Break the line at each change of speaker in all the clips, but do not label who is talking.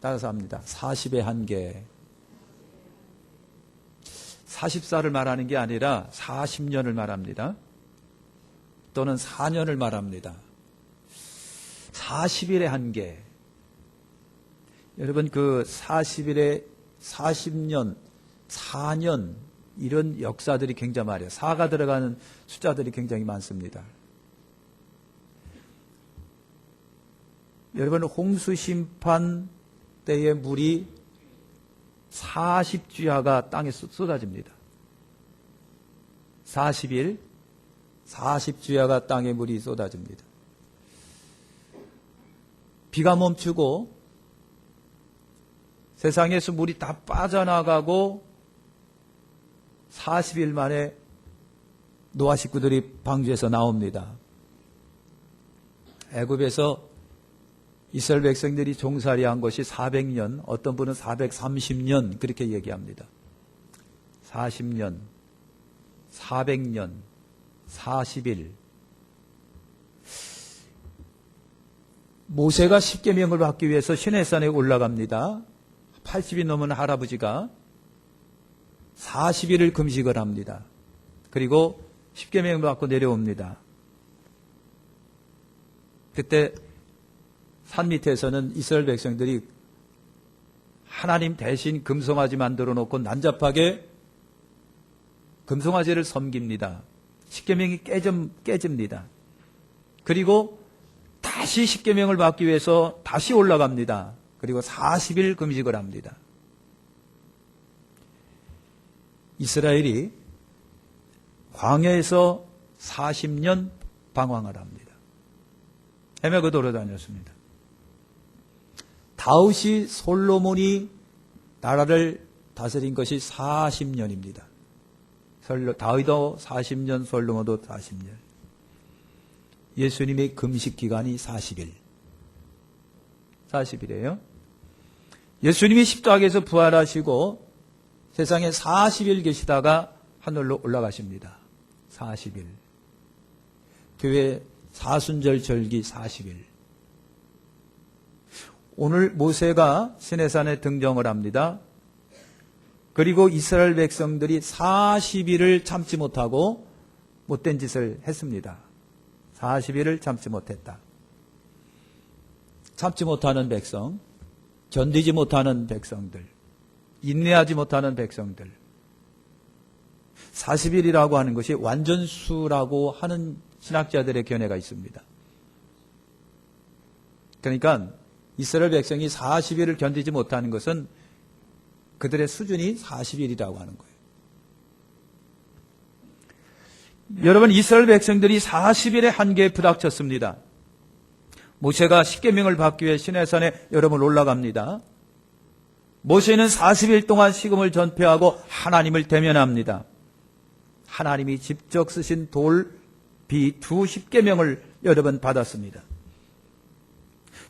따라서 합니다. 40의 한계. 40살을 말하는 게 아니라 40년을 말합니다. 또는 4년을 말합니다. 40일의 한계. 여러분, 그 40일에 40년, 4년, 이런 역사들이 굉장히 많아요. 4가 들어가는 숫자들이 굉장히 많습니다. 여러분, 홍수 심판 때의 물이 40주야가 땅에 쏟아집니다. 40일, 40주야가 땅에 물이 쏟아집니다. 비가 멈추고 세상에서 물이 다 빠져나가고 40일 만에 노아 식구들이 방주에서 나옵니다. 애굽에서 이스라엘 백성들이 종살이한 것이 400년, 어떤 분은 430년 그렇게 얘기합니다. 40년, 400년, 40일. 모세가 십계명을 받기 위해서 시내산에 올라갑니다. 80이 넘은 할아버지가 40일을 금식을 합니다. 그리고 십계명을 받고 내려옵니다. 그때 산 밑에서는 이스라엘 백성들이 하나님 대신 금송아지 만들어 놓고 난잡하게 금송아지를 섬깁니다. 십계명이 깨집니다. 그리고 다시 십계명을 받기 위해서 다시 올라갑니다. 그리고 40일 금식을 합니다. 이스라엘이 광야에서 40년 방황을 합니다. 헤매고 돌아다녔습니다. 다윗이 솔로몬이 나라를 다스린 것이 40년입니다. 다윗도 40년, 솔로몬도 40년. 예수님의 금식 기간이 40일. 40일이에요. 예수님이 십자가에서 부활하시고 세상에 40일 계시다가 하늘로 올라가십니다. 40일. 교회 사순절 절기 40일. 오늘 모세가 시내산에 등정을 합니다. 그리고 이스라엘 백성들이 40일을 참지 못하고 못된 짓을 했습니다. 40일을 참지 못했다. 참지 못하는 백성, 견디지 못하는 백성들, 인내하지 못하는 백성들. 40일이라고 하는 것이 완전수라고 하는 신학자들의 견해가 있습니다. 그러니까 이스라엘 백성이 40일을 견디지 못하는 것은 그들의 수준이 40일이라고 하는 거예요. 여러분, 이스라엘 백성들이 40일의 한계에 부닥쳤습니다. 모세가 십계명을 받기 위해 시내산에 여러분 올라갑니다. 모세는 40일 동안 식음을 전폐하고 하나님을 대면합니다. 하나님이 직접 쓰신 돌비 두 십계명을 여러분 받았습니다.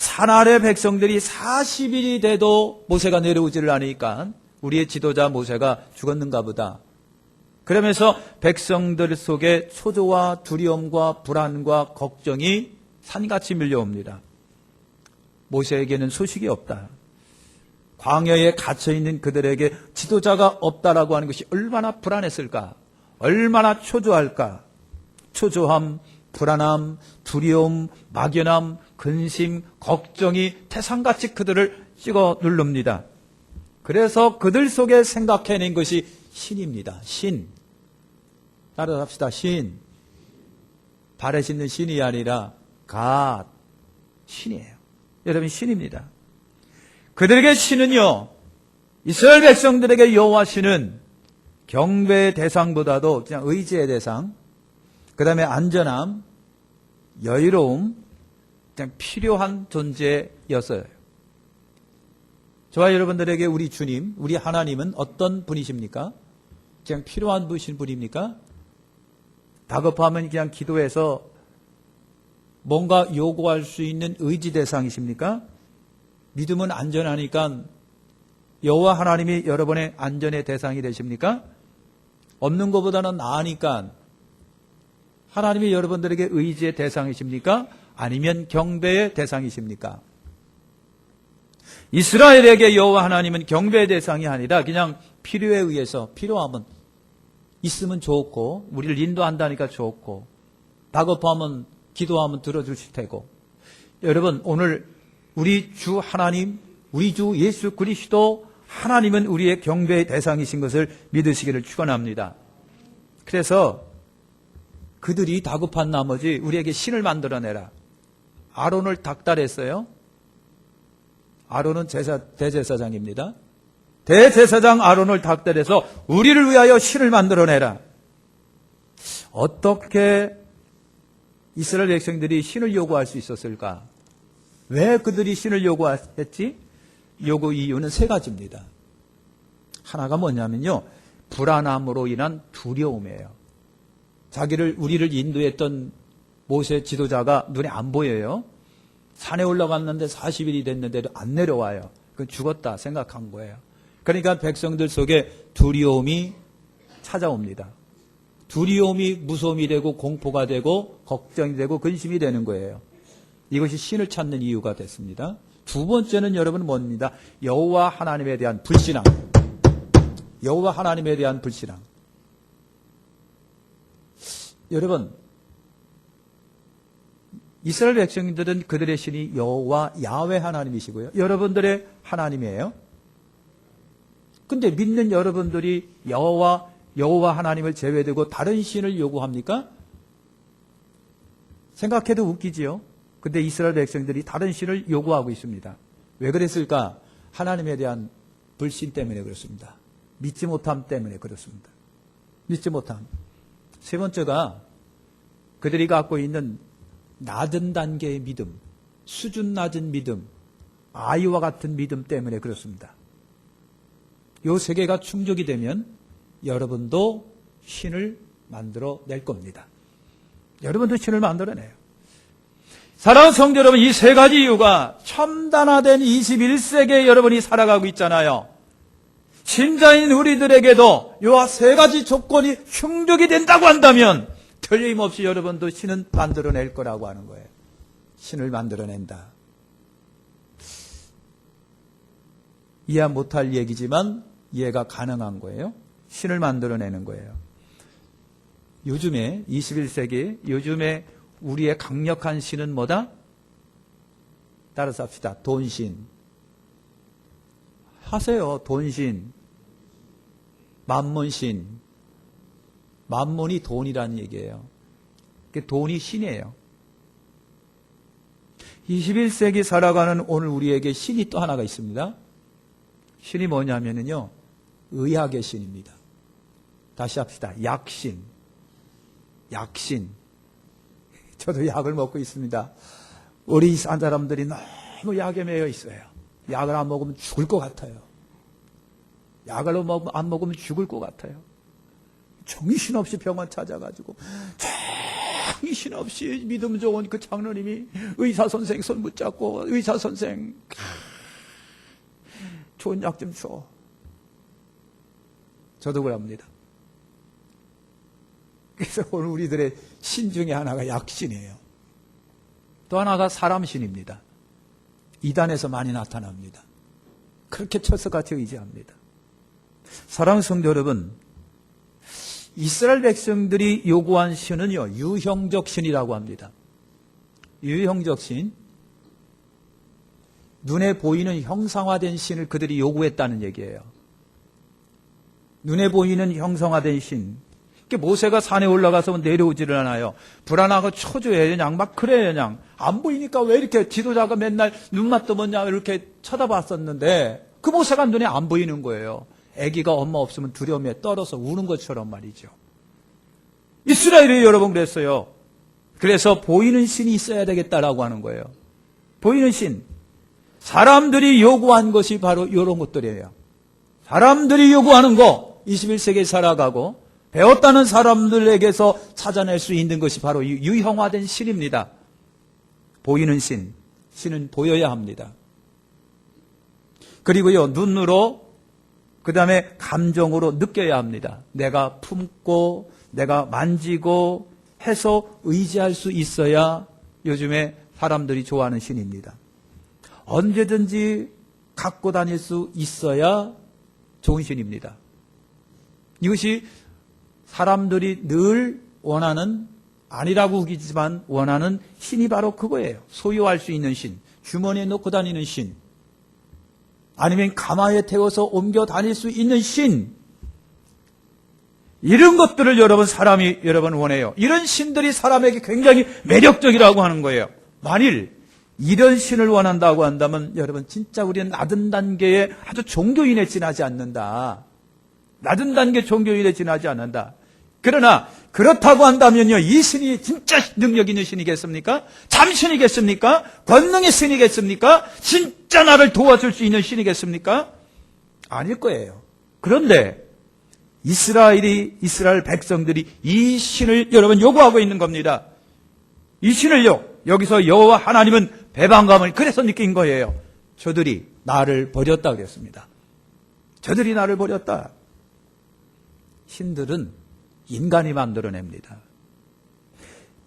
산 아래 백성들이 40일이 돼도 모세가 내려오지를 않으니까 우리의 지도자 모세가 죽었는가 보다. 그러면서 백성들 속에 초조와 두려움과 불안과 걱정이 산같이 밀려옵니다. 모세에게는 소식이 없다. 광야에 갇혀있는 그들에게 지도자가 없다라고 하는 것이 얼마나 불안했을까? 얼마나 초조할까? 초조함, 불안함, 두려움, 막연함, 근심, 걱정이 태산같이 그들을 찍어 누릅니다. 그래서 그들 속에 생각해낸 것이 신입니다. 신. 따라합시다. 신. 발에 싣는 신이 아니라 갓. 신이에요. 여러분, 신입니다. 그들에게 신은요, 이스라엘 백성들에게 여호와 신은 경배의 대상보다도 그냥 의지의 대상, 그 다음에 안전함, 여유로움, 그냥 필요한 존재였어요. 저와 여러분들에게 우리 주님, 우리 하나님은 어떤 분이십니까? 그냥 필요한 분입니까? 다급하면 그냥 기도해서 뭔가 요구할 수 있는 의지 대상이십니까? 믿음은 안전하니까 여호와 하나님이 여러분의 안전의 대상이 되십니까? 없는 것보다는 나으니까 하나님이 여러분들에게 의지의 대상이십니까? 아니면 경배의 대상이십니까? 이스라엘에게 여호와 하나님은 경배의 대상이 아니라 그냥 필요에 의해서 필요하면 있으면 좋고 우리를 인도한다니까 좋고 다급하면 기도하면 들어주실 테고 여러분 오늘 우리 주 하나님 우리 주 예수 그리스도 하나님은 우리의 경배의 대상이신 것을 믿으시기를 축원합니다. 그래서 그들이 다급한 나머지 우리에게 신을 만들어내라. 아론을 닥달했어요. 아론은 대제사장입니다. 대제사장 아론을 닥달해서 우리를 위하여 신을 만들어내라. 어떻게 이스라엘 백성들이 신을 요구할 수 있었을까? 왜 그들이 신을 요구했지? 요구 이유는 세 가지입니다. 하나가 뭐냐면요. 불안함으로 인한 두려움이에요. 우리를 인도했던 모세 지도자가 눈에 안 보여요. 산에 올라갔는데 40일이 됐는데도 안 내려와요. 그건 죽었다 생각한 거예요. 그러니까 백성들 속에 두려움이 찾아옵니다. 두려움이 무서움이 되고 공포가 되고 걱정이 되고 근심이 되는 거예요. 이것이 신을 찾는 이유가 됐습니다. 두 번째는 여러분 뭡니다? 여호와 하나님에 대한 불신앙. 여호와 하나님에 대한 불신앙. 여러분 이스라엘 백성들은 그들의 신이 여호와 야훼 하나님이시고요. 여러분들의 하나님이에요. 근데 믿는 여러분들이 여호와 하나님을 제외두고 다른 신을 요구합니까? 생각해도 웃기지요. 근데 이스라엘 백성들이 다른 신을 요구하고 있습니다. 왜 그랬을까? 하나님에 대한 불신 때문에 그렇습니다. 믿지 못함 때문에 그렇습니다. 믿지 못함. 세 번째가 그들이 갖고 있는 낮은 단계의 믿음, 수준 낮은 믿음, 아이와 같은 믿음 때문에 그렇습니다. 이 세 개가 충족이 되면 여러분도 신을 만들어낼 겁니다. 여러분도 신을 만들어내요. 사랑하는 성도 여러분, 이 세 가지 이유가 첨단화된 21세기에 여러분이 살아가고 있잖아요. 신자인 우리들에게도 이 세 가지 조건이 충족이 된다고 한다면 틀림없이 여러분도 신은 만들어낼 거라고 하는 거예요. 신을 만들어낸다. 이해 못할 얘기지만 이해가 가능한 거예요. 신을 만들어내는 거예요. 요즘에 21세기 요즘에 우리의 강력한 신은 뭐다? 따라서 합시다. 돈신. 하세요. 돈신. 만문신. 만문이 돈이라는 얘기예요. 돈이 신이에요. 21세기 살아가는 오늘 우리에게 신이 또 하나가 있습니다. 신이 뭐냐면요. 의학의 신입니다. 다시 합시다. 약신. 약신. 저도 약을 먹고 있습니다. 우리 산 사람들이 너무 약에 매여 있어요. 약을 안 먹으면 죽을 것 같아요. 약을 안 먹으면 죽을 것 같아요. 정신없이 병원 찾아가지고 정신없이 믿음 좋은 그 장로님이 의사선생 손 붙잡고 의사선생 좋은 약 좀 줘. 저도 그럽니다. 그래서 오늘 우리들의 신 중에 하나가 약신이에요. 또 하나가 사람신입니다. 이단에서 많이 나타납니다. 그렇게 철석같이 의지합니다. 사랑하는 성도 여러분, 이스라엘 백성들이 요구한 신은요, 유형적 신이라고 합니다. 유형적 신. 눈에 보이는 형상화된 신을 그들이 요구했다는 얘기예요. 눈에 보이는 형상화된 신. 모세가 산에 올라가서 내려오지를 않아요. 불안하고 초조해요. 그냥 막 그래요. 그냥 안 보이니까 왜 이렇게 지도자가 맨날 눈만 뜨면 이렇게 쳐다봤었는데 그 모세가 눈에 안 보이는 거예요. 아기가 엄마 없으면 두려움에 떨어서 우는 것처럼 말이죠. 이스라엘이 여러분 그랬어요. 그래서 보이는 신이 있어야 되겠다라고 하는 거예요. 보이는 신. 사람들이 요구한 것이 바로 이런 것들이에요. 사람들이 요구하는 거 21세기에 살아가고 배웠다는 사람들에게서 찾아낼 수 있는 것이 바로 유형화된 신입니다. 보이는 신. 신은 보여야 합니다. 그리고요, 눈으로, 그 다음에 감정으로 느껴야 합니다. 내가 품고, 내가 만지고 해서 의지할 수 있어야 요즘에 사람들이 좋아하는 신입니다. 언제든지 갖고 다닐 수 있어야 좋은 신입니다. 이것이 사람들이 늘 원하는, 아니라고 우기지만 원하는 신이 바로 그거예요. 소유할 수 있는 신, 주머니에 넣고 다니는 신, 아니면 가마에 태워서 옮겨 다닐 수 있는 신, 이런 것들을 여러분 원해요. 이런 신들이 사람에게 굉장히 매력적이라고 하는 거예요. 만일 이런 신을 원한다고 한다면 여러분 진짜 우리는 낮은 단계의 아주 종교인에 지나지 않는다. 낮은 단계 종교인에 지나지 않는다. 그러나 그렇다고 한다면요, 이 신이 진짜 능력 있는 신이겠습니까? 참신이겠습니까? 권능의 신이겠습니까? 진짜 나를 도와줄 수 있는 신이겠습니까? 아닐 거예요. 그런데 이스라엘 백성들이 이 신을 여러분 요구하고 있는 겁니다. 이 신을요, 여기서 여호와 하나님은 배반감을 그래서 느낀 거예요. 저들이 나를 버렸다 그랬습니다. 저들이 나를 버렸다. 신들은 인간이 만들어냅니다.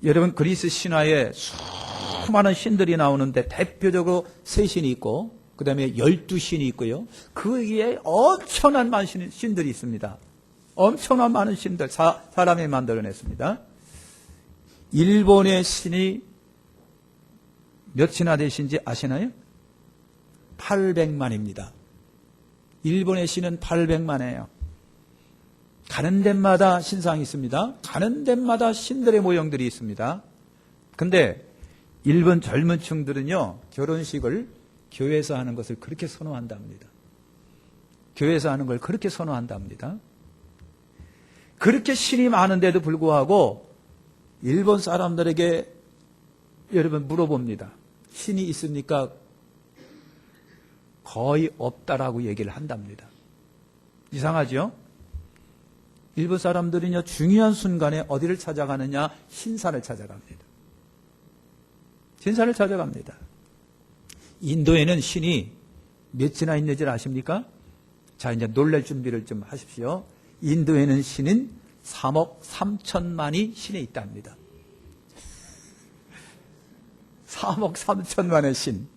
여러분 그리스 신화에 수많은 신들이 나오는데 대표적으로 세 신이 있고 그 다음에 12신이 있고요. 그 위에 엄청난 많은 신들이 있습니다. 엄청난 많은 신들, 사람이 만들어냈습니다. 일본의 신이 몇이나 되신지 아시나요? 800만입니다. 일본의 신은 800만이에요. 가는 데마다 신상이 있습니다. 가는 데마다 신들의 모형들이 있습니다. 근데 일본 젊은 층들은요, 결혼식을 교회에서 하는 것을 그렇게 선호한답니다. 교회에서 하는 걸 그렇게 선호한답니다. 그렇게 신이 많은데도 불구하고 일본 사람들에게 여러분 물어봅니다. 신이 있습니까? 거의 없다라고 얘기를 한답니다. 이상하죠? 일본 사람들은요, 중요한 순간에 어디를 찾아가느냐? 신사를 찾아갑니다. 신사를 찾아갑니다. 인도에는 신이 몇이나 있는지 아십니까? 자, 이제 놀랄 준비를 좀 하십시오. 인도에는 신은 3억 3천만이 신에 있답니다. 3억 3천만의 신.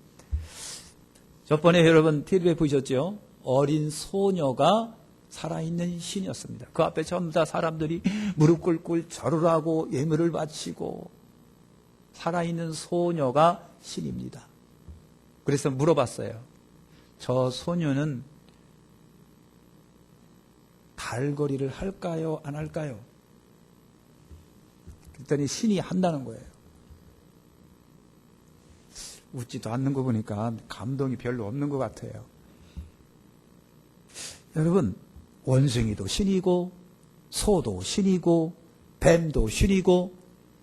저번에 여러분 TV에 보셨죠? 어린 소녀가 살아있는 신이었습니다. 그 앞에 전부 다 사람들이 무릎 꿇고 절을 하고 예물을 바치고 살아있는 소녀가 신입니다. 그래서 물어봤어요. 저 소녀는 달거리를 할까요? 안 할까요? 그랬더니 신이 한다는 거예요. 웃지도 않는 거 보니까 감동이 별로 없는 것 같아요. 여러분, 원숭이도 신이고 소도 신이고 뱀도 신이고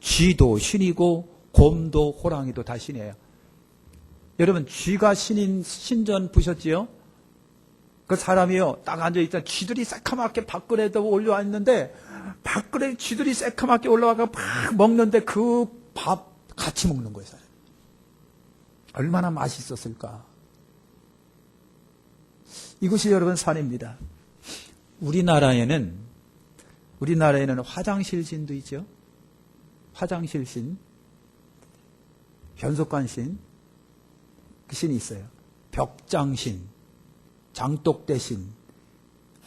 쥐도 신이고 곰도 호랑이도 다 신이에요. 여러분, 쥐가 신인 신전 보셨지요? 그 사람이요, 딱 앉아있다 쥐들이 새카맣게 밥그릇에 올라와 있는데 밥그릇에 쥐들이 새카맣게 올라와서 막 먹는데 그 밥 같이 먹는 거예요. 사람. 얼마나 맛있었을까. 이것이 여러분 산입니다. 우리나라에는 화장실 신도 있죠. 화장실 신, 변속관 신, 그 신이 있어요. 벽장신, 장독대신,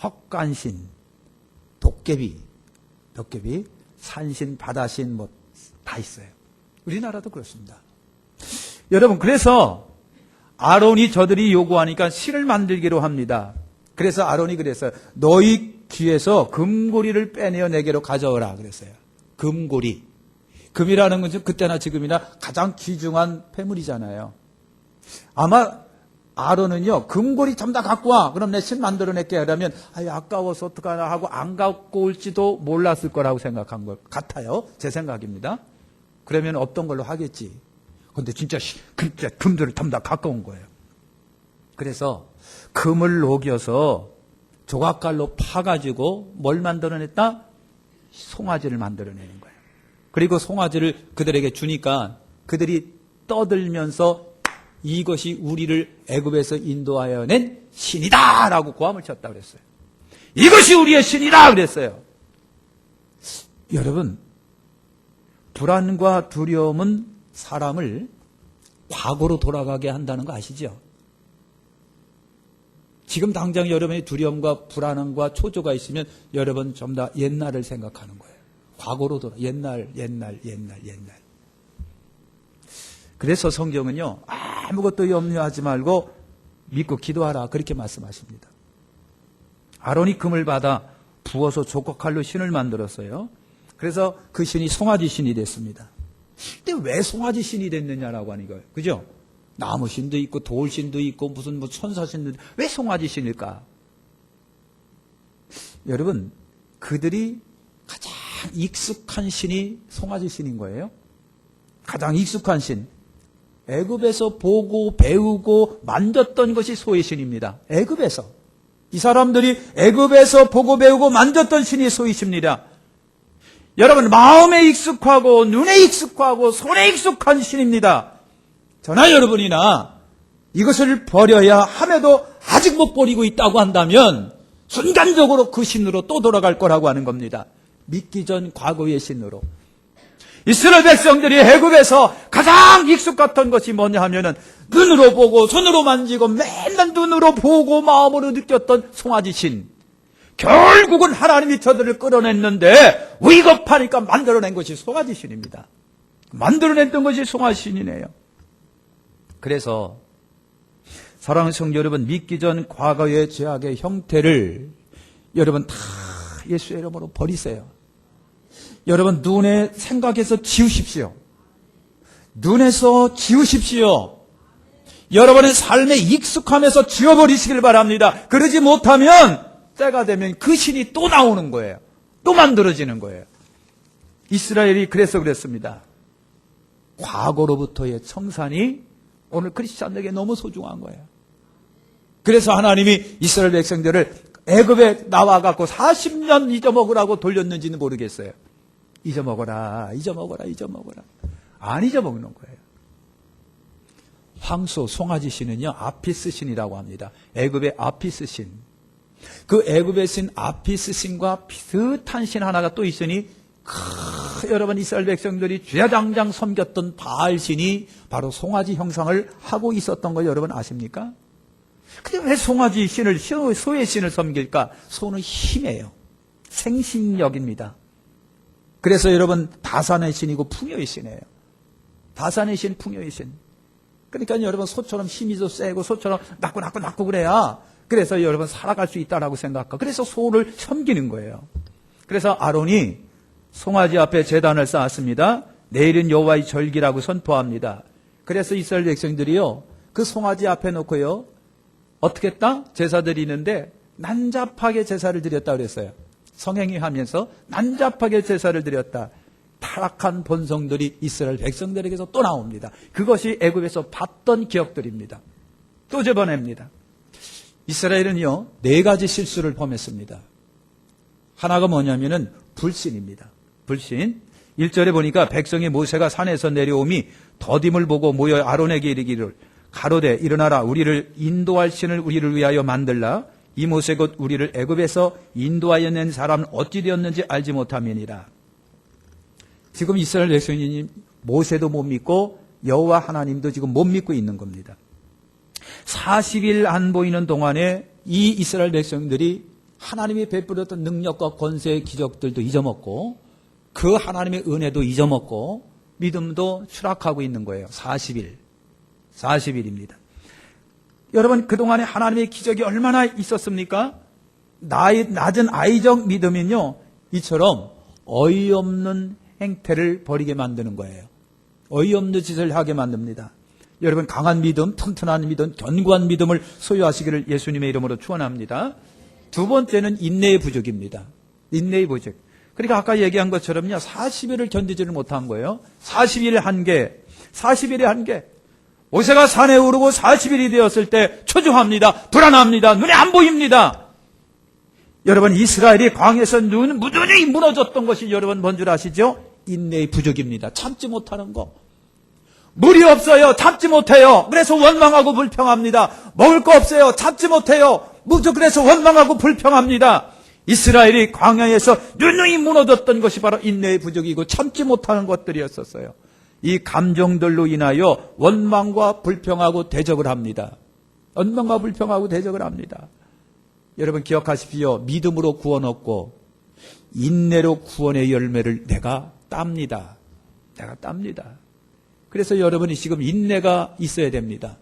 헛간신, 도깨비, 산신, 바다신 뭐 다 있어요. 우리나라도 그렇습니다. 여러분, 그래서 아론이 저들이 요구하니까 신을 만들기로 합니다. 그래서 아론이 그랬어요. 너희 귀에서 금고리를 빼내어 내게로 가져오라 그랬어요. 금고리. 금이라는 것은 그때나 지금이나 가장 귀중한 폐물이잖아요. 아마 아론은요, 금고리 전부 다 갖고 와. 그럼 내 신 만들어낼게. 그러면 아까워서 어떡하나 하고 안 갖고 올지도 몰랐을 거라고 생각한 것 같아요. 제 생각입니다. 그러면 없던 걸로 하겠지. 근데 진짜 금들을 전부 다 갖고 온 거예요. 그래서 금을 녹여서 조각갈로 파가지고 뭘 만들어냈다? 송아지를 만들어내는 거예요. 그리고 송아지를 그들에게 주니까 그들이 떠들면서 이것이 우리를 애굽에서 인도하여 낸 신이다라고 고함을 쳤다 그랬어요. 이것이 우리의 신이다 그랬어요. 여러분, 불안과 두려움은 사람을 과거로 돌아가게 한다는 거 아시죠? 지금 당장 여러분의 두려움과 불안함과 초조가 있으면 여러분 좀 더 옛날을 생각하는 거예요. 과거로 돌아. 옛날. 그래서 성경은요, 아무것도 염려하지 말고 믿고 기도하라. 그렇게 말씀하십니다. 아론이 금을 받아 부어서 조각칼로 신을 만들었어요. 그래서 그 신이 송아지 신이 됐습니다. 근데 왜 송아지 신이 됐느냐라고 하는 거예요. 그죠? 나무 신도 있고 돌 신도 있고 무슨 천사 신도 있고 왜 송아지 신일까? 여러분, 그들이 가장 익숙한 신이 송아지 신인 거예요. 가장 익숙한 신. 애굽에서 보고 배우고 만졌던 것이 소의 신입니다. 애굽에서. 이 사람들이 애굽에서 보고 배우고 만졌던 신이 소의 신입니다. 여러분, 마음에 익숙하고 눈에 익숙하고 손에 익숙한 신입니다. 저나 여러분이나 이것을 버려야 함에도 아직 못 버리고 있다고 한다면 순간적으로 그 신으로 또 돌아갈 거라고 하는 겁니다. 믿기 전 과거의 신으로. 이스라엘 백성들이 애굽에서 가장 익숙했던 것이 뭐냐 하면은 눈으로 보고 손으로 만지고 맨날 눈으로 보고 마음으로 느꼈던 송아지 신. 결국은 하나님이 저들을 끌어냈는데 위급하니까 만들어낸 것이 송아지 신입니다. 만들어냈던 것이 송아지 신이네요. 그래서 사랑하는 성도 여러분, 믿기 전 과거의 죄악의 형태를 여러분 다 예수의 이름으로 버리세요. 여러분 눈에 생각해서 지우십시오. 눈에서 지우십시오. 여러분의 삶에 익숙함에서 지워버리시길 바랍니다. 그러지 못하면 때가 되면 그 신이 또 나오는 거예요. 또 만들어지는 거예요. 이스라엘이 그래서 그랬습니다. 과거로부터의 청산이 오늘 크리스찬들에게 너무 소중한 거예요. 그래서 하나님이 이스라엘 백성들을 애굽에 나와갖고 40년 잊어먹으라고 돌렸는지는 모르겠어요. 잊어먹어라. 안 잊어먹는 거예요. 황소, 송아지 신은요, 아피스 신이라고 합니다. 애굽의 아피스 신. 그 애굽의 신 아피스 신과 비슷한 신 하나가 또 있으니 여러분 이스라엘 백성들이 주야장장 섬겼던 바알 신이 바로 송아지 형상을 하고 있었던 걸 여러분 아십니까? 근데 왜 송아지 신을, 소의 신을 섬길까? 소는 힘이에요. 생식력입니다. 그래서 여러분 다산의 신이고 풍요의 신이에요. 다산의 신, 풍요의 신. 그러니까 여러분 소처럼 힘이 더 세고 소처럼 낳고 그래야 그래서 여러분 살아갈 수 있다라고 생각하고 그래서 소를 섬기는 거예요. 그래서 아론이 송아지 앞에 제단을 쌓았습니다. 내일은 여호와의 절기라고 선포합니다. 그래서 이스라엘 백성들이요, 그 송아지 앞에 놓고요, 어떻게 했다? 제사 드리는데 난잡하게 제사를 드렸다 그랬어요. 성행위 하면서 난잡하게 제사를 드렸다. 타락한 본성들이 이스라엘 백성들에게서 또 나옵니다. 그것이 애굽에서 봤던 기억들입니다. 또 재번합니다. 이스라엘은요, 4가지 실수를 범했습니다. 하나가 뭐냐면은 불신입니다. 불신. 1절에 보니까 백성이 모세가 산에서 내려오미 더딤을 보고 모여 아론에게 이르기를 가로되 일어나라 우리를 인도할 신을 우리를 위하여 만들라. 이 모세 곧 우리를 애굽에서 인도하여 낸 사람은 어찌 되었는지 알지 못함이니라. 지금 이스라엘 백성이 모세도 못 믿고 여호와 하나님도 지금 못 믿고 있는 겁니다. 40일 안 보이는 동안에 이 이스라엘 백성들이 하나님이 베풀었던 능력과 권세의 기적들도 잊어먹고 그 하나님의 은혜도 잊어먹고 믿음도 추락하고 있는 거예요. 40일입니다. 여러분 그동안에 하나님의 기적이 얼마나 있었습니까? 낮은 아이적 믿음은요, 이처럼 어이없는 행태를 벌이게 만드는 거예요. 어이없는 짓을 하게 만듭니다. 여러분 강한 믿음, 튼튼한 믿음, 견고한 믿음을 소유하시기를 예수님의 이름으로 축원합니다. 두 번째는 인내의 부족입니다. 인내의 부족. 그러니까 아까 얘기한 것처럼요, 40일을 견디지를 못한 거예요. 40일의 한계. 모세가 산에 오르고 40일이 되었을 때 초조합니다. 불안합니다. 눈에 안 보입니다. 여러분 이스라엘이 광야에서 무던히 무너졌던 것이 여러분 뭔 줄 아시죠? 인내의 부족입니다. 참지 못하는 거. 물이 없어요. 참지 못해요. 그래서 원망하고 불평합니다. 먹을 거 없어요. 참지 못해요. 그래서 원망하고 불평합니다. 이스라엘이 광야에서 누누이 무너졌던 것이 바로 인내의 부족이고 참지 못하는 것들이었었어요. 이 감정들로 인하여 원망과 불평하고 대적을 합니다. 원망과 불평하고 대적을 합니다. 여러분 기억하십시오. 믿음으로 구원 얻고 인내로 구원의 열매를 내가 땁니다. 내가 땁니다. 그래서 여러분이 지금 인내가 있어야 됩니다.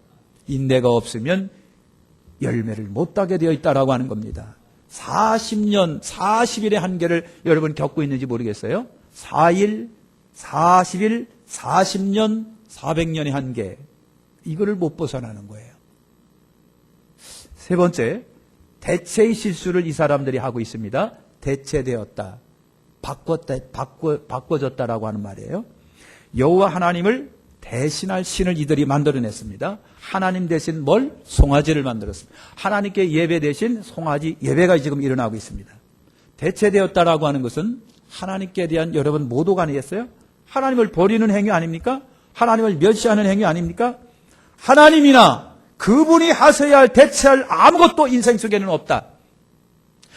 인내가 없으면 열매를 못 따게 되어 있다라고 하는 겁니다. 40년, 40일의 한계를 여러분 겪고 있는지 모르겠어요. 4일, 40일, 40년, 400년의 한계. 이거를 못 벗어나는 거예요. 세 번째, 대체의 실수를 이 사람들이 하고 있습니다. 대체되었다. 바꿔졌다라고 하는 말이에요. 여호와 하나님을 대신할 신을 이들이 만들어냈습니다. 하나님 대신 뭘? 송아지를 만들었습니다. 하나님께 예배 대신 송아지 예배가 지금 일어나고 있습니다. 대체되었다라고 하는 것은 하나님께 대한 여러분 모독 아니겠어요? 하나님을 버리는 행위 아닙니까? 하나님을 멸시하는 행위 아닙니까? 하나님이나 그분이 하셔야 할 대체할 아무것도 인생 속에는 없다.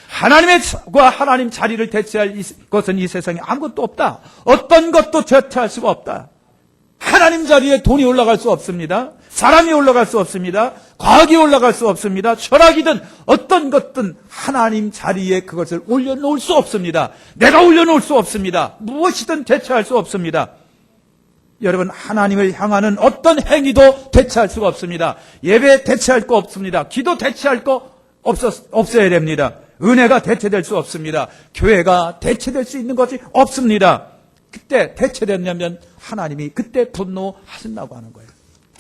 하나님과 하나님 자리를 대체할 것은 이 세상에 아무것도 없다. 어떤 것도 대체할 수가 없다. 하나님 자리에 돈이 올라갈 수 없습니다. 사람이 올라갈 수 없습니다. 과학이 올라갈 수 없습니다. 철학이든 어떤 것든 하나님 자리에 그것을 올려놓을 수 없습니다. 내가 올려놓을 수 없습니다. 무엇이든 대체할 수 없습니다. 여러분, 하나님을 향하는 어떤 행위도 대체할 수가 없습니다. 예배 대체할 거 없습니다. 기도 대체할 거 없어야 됩니다. 은혜가 대체될 수 없습니다. 교회가 대체될 수 있는 것이 없습니다. 그때 대체됐냐면 하나님이 그때 분노하신다고 하는 거예요.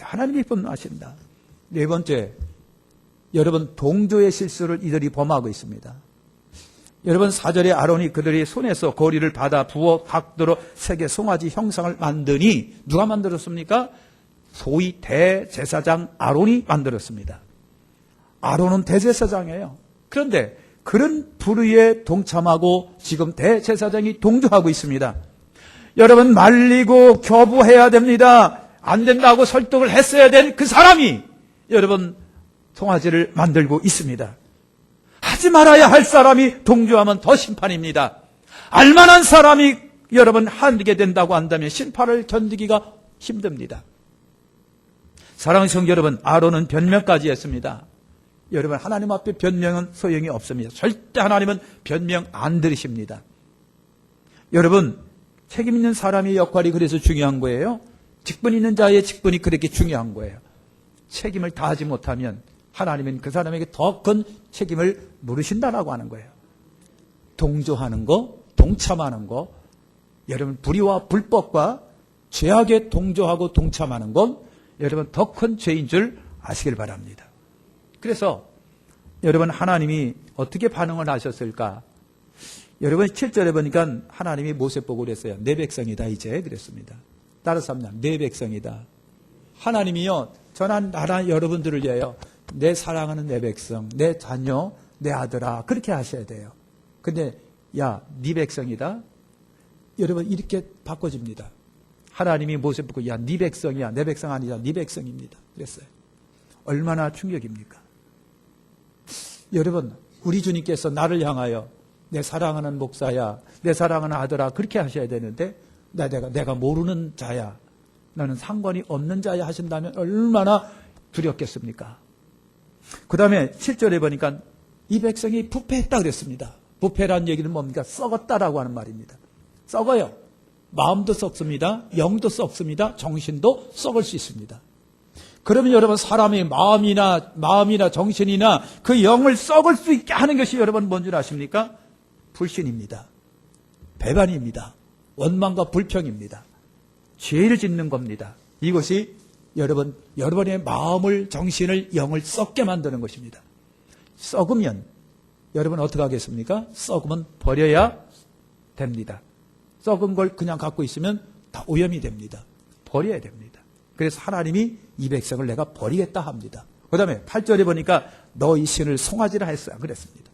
하나님이 분노하신다. 네 번째, 여러분 동조의 실수를 이들이 범하고 있습니다. 여러분 4절에 아론이 그들이 손에서 거리를 받아 부어 각도로 세계 송아지 형상을 만드니 누가 만들었습니까? 소위 대제사장 아론이 만들었습니다. 아론은 대제사장이에요. 그런데 그런 불의에 동참하고 지금 대제사장이 동조하고 있습니다. 여러분 말리고 교부해야 됩니다. 안 된다고 설득을 했어야 된 그 사람이 여러분 송아지를 만들고 있습니다. 하지 말아야 할 사람이 동조하면 더 심판입니다. 알만한 사람이 여러분 하게 된다고 한다면 심판을 견디기가 힘듭니다. 사랑하는 성도 여러분, 아론은 변명까지 했습니다. 여러분 하나님 앞에 변명은 소용이 없습니다. 절대 하나님은 변명 안 들으십니다. 여러분 책임 있는 사람의 역할이 그래서 중요한 거예요. 직분 있는 자의 직분이 그렇게 중요한 거예요. 책임을 다하지 못하면 하나님은 그 사람에게 더 큰 책임을 물으신다라고 하는 거예요. 동조하는 거, 동참하는 거, 여러분 불의와 불법과 죄악에 동조하고 동참하는 건 여러분 더 큰 죄인 줄 아시길 바랍니다. 그래서 여러분 하나님이 어떻게 반응을 하셨을까? 여러분 7절에 보니까 하나님이 모세 보고 그랬어요. 내 백성이다 이제 그랬습니다. 따라서 합니다. 내 백성이다. 하나님이요 저는 나라 여러분들을 위하여 내 사랑하는 내 백성, 내 자녀, 내 아들아 그렇게 하셔야 돼요. 근데 야, 네 백성이다. 여러분 이렇게 바꿔집니다. 하나님이 모세 보고 야, 네 백성이야. 내 백성 아니다. 네 백성입니다. 그랬어요. 얼마나 충격입니까? 여러분 우리 주님께서 나를 향하여 내 사랑하는 목사야, 내 사랑하는 아들아 그렇게 하셔야 되는데 내가 모르는 자야, 나는 상관이 없는 자야 하신다면 얼마나 두렵겠습니까? 그 다음에 7절에 보니까 이 백성이 부패했다 그랬습니다. 부패란 얘기는 뭡니까? 썩었다라고 하는 말입니다. 썩어요. 마음도 썩습니다. 영도 썩습니다. 정신도 썩을 수 있습니다. 그러면 여러분 사람의 마음이나 정신이나 그 영을 썩을 수 있게 하는 것이 여러분 뭔 줄 아십니까? 불신입니다. 배반입니다. 원망과 불평입니다. 죄를 짓는 겁니다. 이것이 여러분의 마음을, 정신을, 영을 썩게 만드는 것입니다. 썩으면 여러분 어떻게 하겠습니까? 썩으면 버려야 됩니다. 썩은 걸 그냥 갖고 있으면 다 오염이 됩니다. 버려야 됩니다. 그래서 하나님이 이 백성을 내가 버리겠다 합니다. 그 다음에 8절에 보니까 너희 신을 송아지라 했어요. 그랬습니다.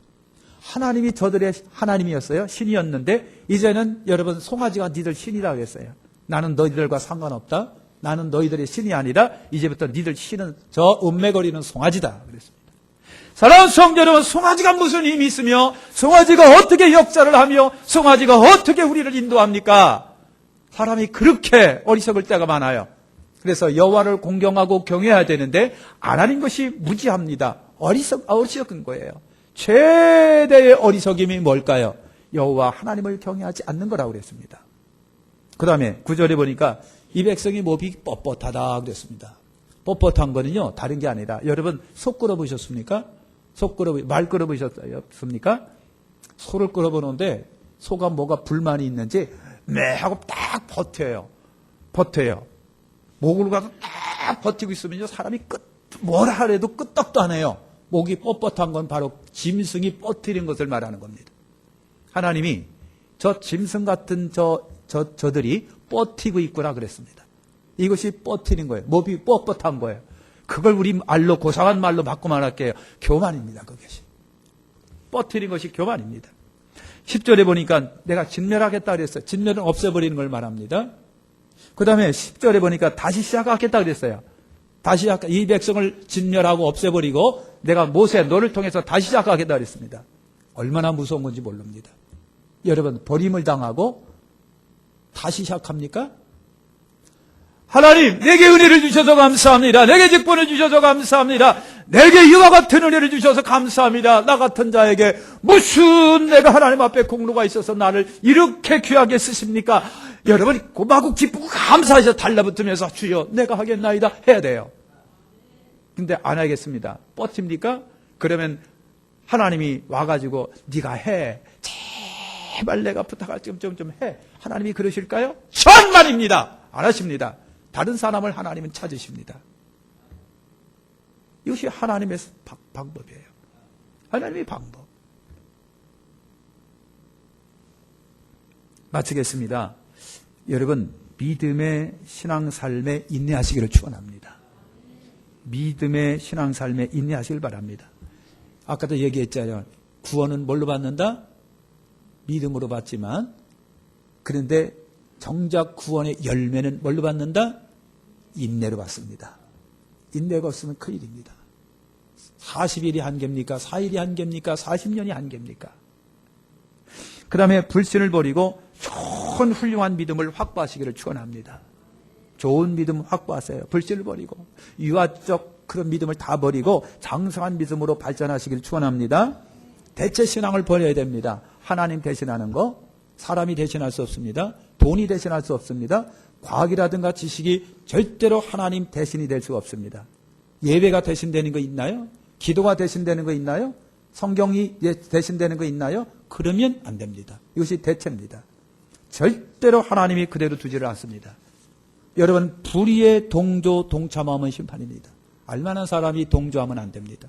하나님이 저들의 하나님이었어요. 신이었는데 이제는 여러분 송아지가 니들 신이라고 했어요. 나는 너희들과 상관없다. 나는 너희들의 신이 아니라 이제부터 니들 신은 저 음매거리는 송아지다. 그랬습니다. 사랑하는 성도 여러분, 송아지가 무슨 힘이 있으며 송아지가 어떻게 역사를 하며 송아지가 어떻게 우리를 인도합니까? 사람이 그렇게 어리석을 때가 많아요. 그래서 여호와를 공경하고 경외해야 되는데 안 하는 것이 무지합니다. 어리석은 거예요. 최대의 어리석임이 뭘까요? 여호와 하나님을 경외하지 않는 거라고 그랬습니다. 그 다음에 9절에 보니까 이 백성이 몸이 뻣뻣하다 그랬습니다. 뻣뻣한 거는요, 다른 게 아니라, 여러분, 속 끓여보셨습니까? 말 끓여보셨습니까? 소를 끓여보는데, 소가 뭐가 불만이 있는지, 하고 딱 버텨요. 목을 가서 딱 버티고 있으면요, 사람이 뭐라 하래도 끄떡도 안 해요. 목이 뻣뻣한 건 바로 짐승이 뻗트린 것을 말하는 겁니다. 하나님이 저 짐승 같은 저들이 뻗티고 있구나 그랬습니다. 이것이 뻗트린 거예요. 몸이 뻣뻣한 거예요. 그걸 우리 말로, 고상한 말로 바꿔 말할게요. 교만입니다. 그것이. 뻗트린 것이 교만입니다. 10절에 보니까 내가 진멸하겠다 그랬어요. 진멸은 없애버리는 걸 말합니다. 그 다음에 10절에 보니까 다시 시작하겠다 그랬어요. 이 백성을 진멸하고 없애버리고 내가 모세 너를 통해서 다시 시작하겠다 그랬습니다. 얼마나 무서운 건지 모릅니다. 여러분, 버림을 당하고 다시 시작합니까? 하나님, 내게 은혜를 주셔서 감사합니다. 내게 직분을 주셔서 감사합니다. 내게 이와 같은 은혜를 주셔서 감사합니다. 나 같은 자에게 무슨 내가 하나님 앞에 공로가 있어서 나를 이렇게 귀하게 쓰십니까? 여러분이 고마고 기쁘고 감사해서 달라붙으면서 주여 내가 하겠나이다 해야 돼요. 근데 안 하겠습니다. 뻗칩니까? 그러면 하나님이 와가지고 네가 해. 제발 내가 부탁할 좀 해. 하나님이 그러실까요? 천만입니다. 안 하십니다. 다른 사람을 하나님은 찾으십니다. 이것이 하나님의 방법이에요. 하나님의 방법. 마치겠습니다. 여러분, 믿음의 신앙삶에 인내하시기를 축원합니다. 믿음의 신앙삶에 인내하시길 바랍니다. 아까도 얘기했잖아요. 구원은 뭘로 받는다? 믿음으로 받지만, 그런데 정작 구원의 열매는 뭘로 받는다? 인내로 받습니다. 인내가 없으면 큰일입니다. 40일이 한계입니까? 4일이 한계입니까? 40년이 한계입니까? 그 다음에 불신을 버리고 좋은 훌륭한 믿음을 확보하시기를 축원합니다. 좋은 믿음 확보하세요. 불신을 버리고 유아적 그런 믿음을 다 버리고 장성한 믿음으로 발전하시기를 축원합니다. 대체 신앙을 버려야 됩니다. 하나님 대신하는 거 사람이 대신할 수 없습니다. 돈이 대신할 수 없습니다. 과학이라든가 지식이 절대로 하나님 대신이 될 수가 없습니다. 예배가 대신되는 거 있나요? 기도가 대신되는 거 있나요? 성경이 대신되는 거 있나요? 그러면 안 됩니다. 이것이 대체입니다. 절대로 하나님이 그대로 두지를 않습니다. 여러분, 불의의 동조 동참하면 심판입니다. 알만한 사람이 동조하면 안 됩니다.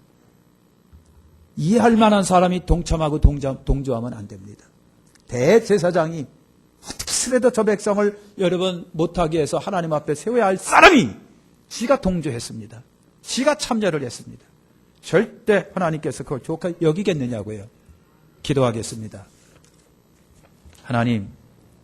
이해할 만한 사람이 동참하고 동조하면 안 됩니다. 대제사장이 어떻게라도 저 백성을 여러분 못하게 해서 하나님 앞에 세워야 할 사람이 지가 동조했습니다. 지가 참여를 했습니다. 절대 하나님께서 그걸 좋게 여기겠느냐고요. 기도하겠습니다. 하나님,